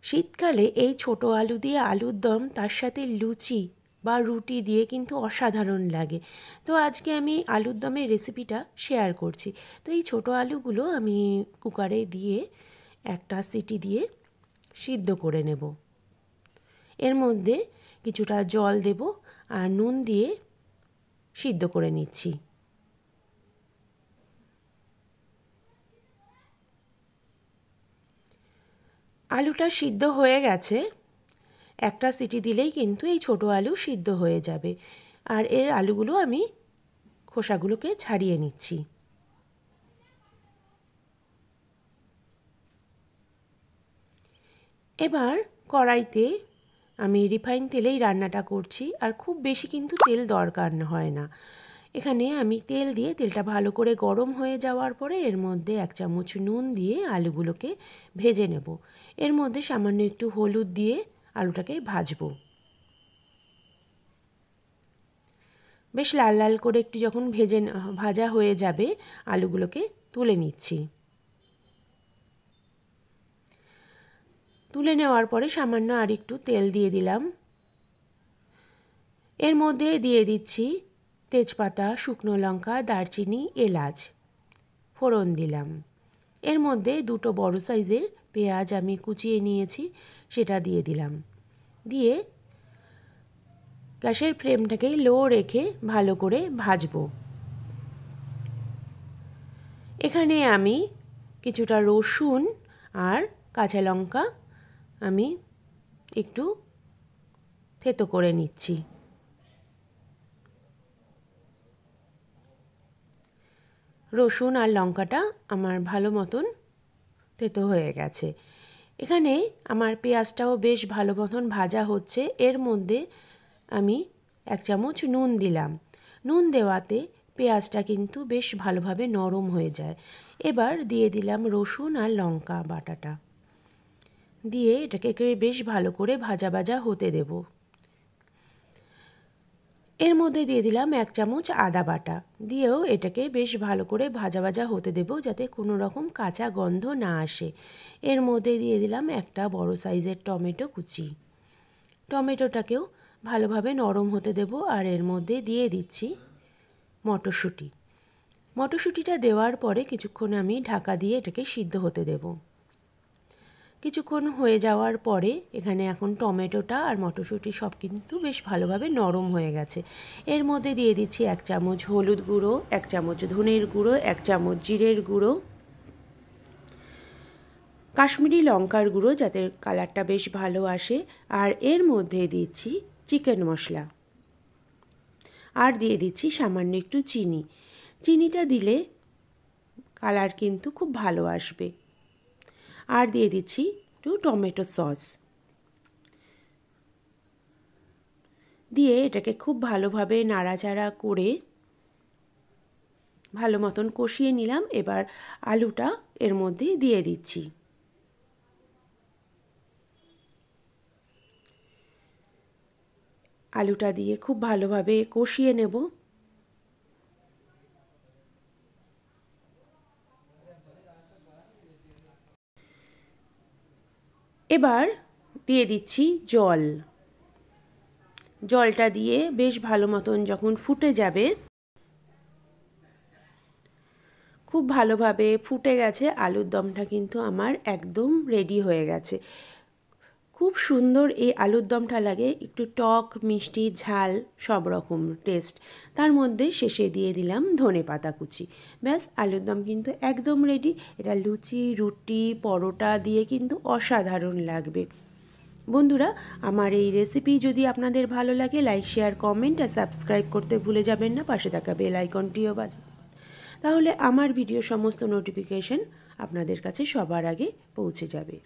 শীতকালে এই ছোট আলু দিয়ে আলুর দম তার সাথে লুচি বা রুটি দিয়ে কিন্তু অসাধারণ লাগে। তো আজকে আমি আলুর দমের রেসিপিটা শেয়ার করছি। তো এই ছোট আলুগুলো আমি কুকারে দিয়ে একটা সিটি দিয়ে সিদ্ধ করে নেব। এর মধ্যে কিছুটা জল দেব আর নুন দিয়ে সিদ্ধ করে নিচ্ছি। আলুটা সিদ্ধ হয়ে গেছে। একটা সিটি দিলেই কিন্তু এই ছোট আলু সিদ্ধ হয়ে যাবে। আর এর আলুগুলো আমি খোসাগুলোকে ছাড়িয়ে নিচ্ছি। এবার কড়াইতে আমি রিফাইন তেলেই রান্নাটা করছি, আর খুব বেশি কিন্তু তেল দরকার হয় না। এখানে আমি তেল দিয়ে তেলটা ভালো করে গরম হয়ে যাওয়ার পরে এর মধ্যে 1 চামচ নুন দিয়ে আলুগুলোকে ভেজে নেব। এর মধ্যে সামান্য একটু হলুদ দিয়ে আলুটাকে ভাজবো। বেশ লাল লাল করে একটু যখন ভাজা হয়ে যাবে আলুগুলোকে তুলে নিচ্ছি। তুলে নেওয়ার পরে সামান্য আর একটু তেল দিয়ে দিলাম। এর মধ্যে দিয়ে দিচ্ছি তেজপাতা, শুকনো লঙ্কা, দারচিনি, এলাচ, ফোড়ন দিলাম। এর মধ্যে 2টো বড় সাইজের পেঁয়াজ আমি কুচিয়ে নিয়েছি, সেটা দিয়ে দিলাম। দিয়ে গ্যাসের ফ্লেমটাকে লো রেখে ভালো করে ভাজবো। এখানে আমি কিছুটা রসুন আর কাঁচা লঙ্কা আমি একটু থেতো করে নিচ্ছি। রসুন আর লঙ্কাটা আমার ভালো মতন থেতো হয়ে গেছে। এখানে আমার পেঁয়াজটাও বেশ ভালো মতন ভাজা হচ্ছে। এর মধ্যে আমি 1 চামচ নুন দিলাম। নুন দেওয়াতে পেঁয়াজটা কিন্তু বেশ ভালোভাবে নরম হয়ে যায়। এবার দিয়ে দিলাম রসুন আর লঙ্কা বাটাটা, দিয়ে এটাকে বেশ ভালো করে ভাজা ভাজা হতে দেব। এর মধ্যে দিয়ে দিলাম 1 চামচ আদা বাটা, দিয়েও এটাকে বেশ ভালো করে ভাজা ভাজা হতে দেব যাতে কোনো রকম কাঁচা গন্ধ না আসে। এর মধ্যে দিয়ে দিলাম একটা বড় সাইজের টমেটো কুচি। টমেটোটাকেও ভালোভাবে নরম হতে দেব। আর এর মধ্যে দিয়ে দিচ্ছি মটরশুঁটি। মটরশুঁটিটা দেওয়ার পরে কিছুক্ষণ আমি ঢাকা দিয়ে এটাকে সিদ্ধ হতে দেব। কিছুক্ষণ হয়ে যাওয়ার পরে এখানে এখন টমেটোটা আর মটরশুঁটি সব কিন্তু বেশ ভালোভাবে নরম হয়ে গেছে। এর মধ্যে দিয়ে দিচ্ছি 1 চামচ হলুদ গুঁড়ো, 1 চামচ ধনের গুঁড়ো, 1 চামচ জিরের গুঁড়ো, কাশ্মীরি লঙ্কার গুঁড়ো যাতে কালারটা বেশ ভালো আসে, আর এর মধ্যে দিচ্ছি চিকেন মশলা, আর দিয়ে দিচ্ছি সামান্য একটু চিনি। চিনিটা দিলে কালার কিন্তু খুব ভালো আসবে। আর দিয়ে দিচ্ছি একটু টমেটো সস, দিয়ে এটাকে খুব ভালোভাবে নাড়াচাড়া করে ভালো মতন কষিয়ে নিলাম। এবার আলুটা এর মধ্যে দিয়ে দিচ্ছি। আলুটা দিয়ে খুব ভালোভাবে কষিয়ে নেব। এবার দিয়ে দিচ্ছি জল। জলটা দিয়ে বেশ ভালো মতন যখন ফুটে যাবে, খুব ভালোভাবে ফুটে গেছে, আলুর দমটা কিন্তু আমার একদম রেডি হয়ে গেছে। খুব সুন্দর এই আলুর দমটা লাগে, একটু টক, মিষ্টি, ঝাল সব রকম টেস্ট। তার মধ্যে শেষে দিয়ে দিলাম ধনেপাতা কুচি। ব্যাস, আলুর দম কিন্তু একদম রেডি। এটা লুচি, রুটি, পরোটা দিয়ে কিন্তু অসাধারণ লাগবে। বন্ধুরা, আমার এই রেসিপি যদি আপনাদের ভালো লাগে, লাইক, শেয়ার, কমেন্ট আর সাবস্ক্রাইব করতে ভুলে যাবেন না। পাশে থাকা বেল আইকনটিও বাজাতে, তাহলে আমার ভিডিও সমস্ত নোটিফিকেশন আপনাদের কাছে সবার আগে পৌঁছে যাবে।